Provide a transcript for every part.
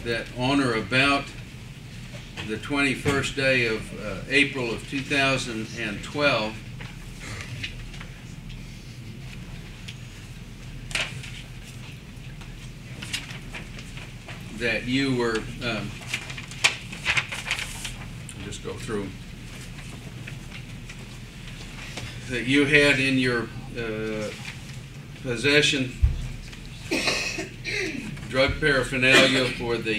that on or about the 21st day of April of 2012, that you were, I'll just go through, that you had in your possession drug paraphernalia for the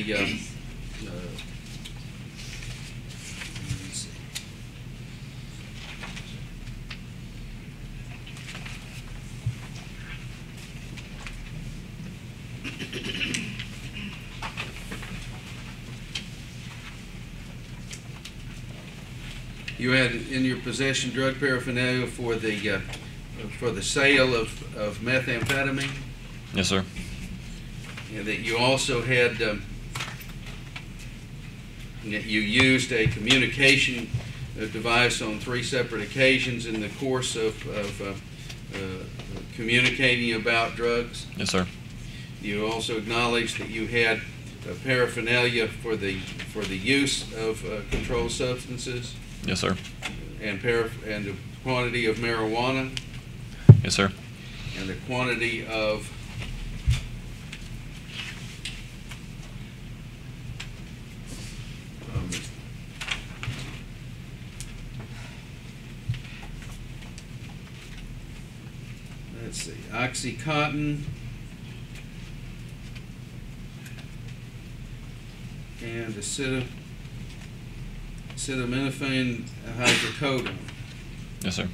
you had in your possession drug paraphernalia for the sale of methamphetamine? Yes, sir. And that you also had that you used a communication device on 3 separate occasions in the course of communicating about drugs? Yes, sir. You also acknowledged that you had paraphernalia for the use of controlled substances? Yes, sir. And the quantity of marijuana? Yes, sir. And the quantity of let's see, OxyContin and acetaminophen hydrocodone. Yes, sir.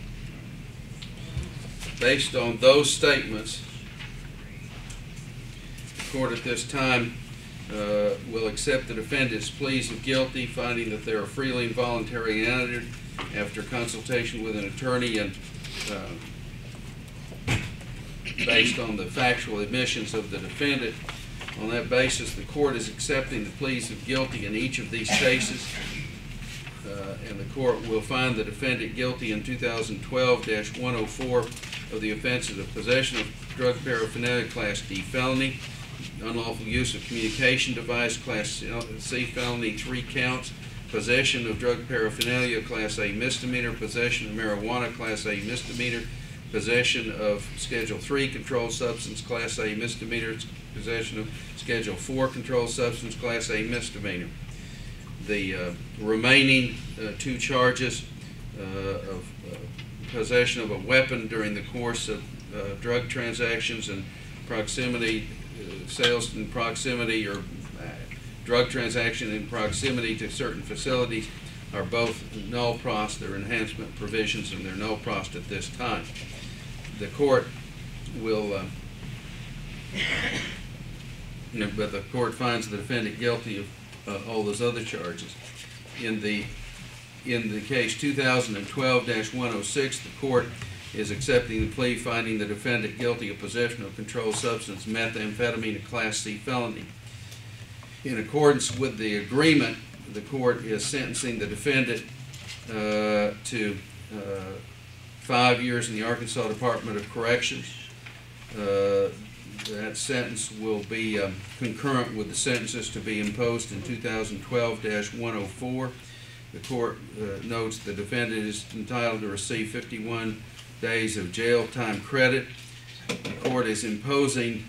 Based on those statements, the court at this time will accept the defendant's pleas of guilty, finding that they are freely and voluntarily entered after consultation with an attorney and based on the factual admissions of the defendant. On that basis, the court is accepting the pleas of guilty in each of these cases, and the court will find the defendant guilty in 2012-104 of the offenses of possession of drug paraphernalia, Class D felony, unlawful use of communication device, Class C felony, 3 counts, possession of drug paraphernalia, Class A misdemeanor, possession of marijuana, Class A misdemeanor, possession of Schedule 3 controlled substance, Class A misdemeanor, possession of Schedule 4 controlled substance, Class A misdemeanor. The remaining 2 charges of possession of a weapon during the course of drug transactions and proximity, sales in proximity, or drug transaction in proximity to certain facilities are both null pros. They're enhancement provisions and they're null pros at this time. The court will, but the court finds the defendant guilty of all those other charges. In the case 2012-106, the court is accepting the plea, finding the defendant guilty of possession of controlled substance methamphetamine, a Class C felony. In accordance with the agreement, the court is sentencing the defendant to 5 years in the Arkansas Department of Corrections. That sentence will be concurrent with the sentences to be imposed in 2012-104. The court notes the defendant is entitled to receive 51 days of jail time credit. The court is imposing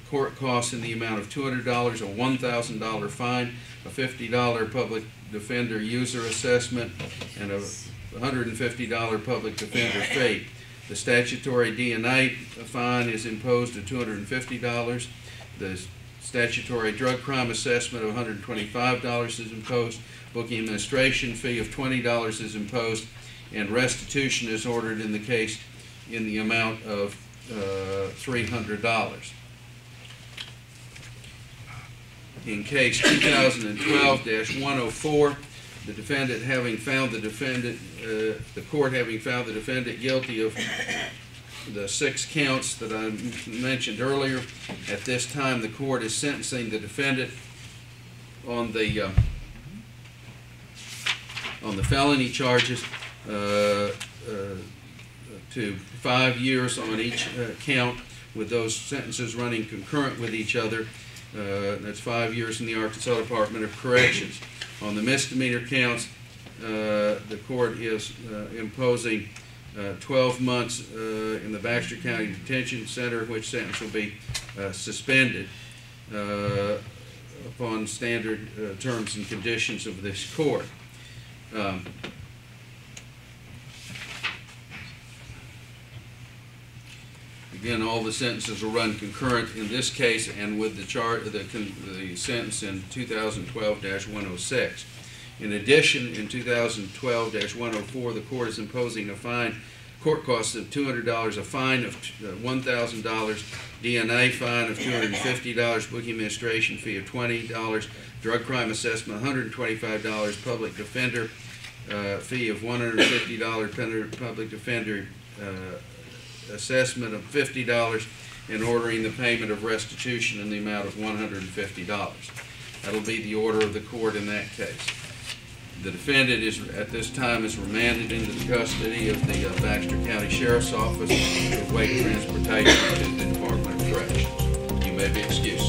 court costs in the amount of $200, a $1,000 fine, a $50 public defender user assessment, and a $150 public defender fee. The statutory DNA fine is imposed at $250. The statutory drug crime assessment of $125 is imposed. Booking administration fee of $20 is imposed, and restitution is ordered in the case in the amount of $300. In case 2012-104, the defendant having found the court having found the defendant guilty of the 6 counts that I mentioned earlier, at this time the court is sentencing the defendant on the felony charges to 5 years on each count, with those sentences running concurrent with each other. That's 5 years in the Arkansas Department of Corrections. On the misdemeanor counts, the court is imposing 12 months in the Baxter County Detention Center, which sentence will be suspended upon standard terms and conditions of this court. Again, all the sentences will run concurrent in this case and with the sentence in 2012-106. In addition, in 2012-104, the court is imposing a fine, court costs of $200, a fine of $1,000, DNA fine of $250, book administration fee of $20, drug crime assessment $125, public defender fee of $150, public defender assessment of $50, and ordering the payment of restitution in the amount of $150. That'll be the order of the court in that case. The defendant is, at this time, is remanded into the custody of the Baxter County Sheriff's Office to await transportation to the Department of Corrections. You may be excused.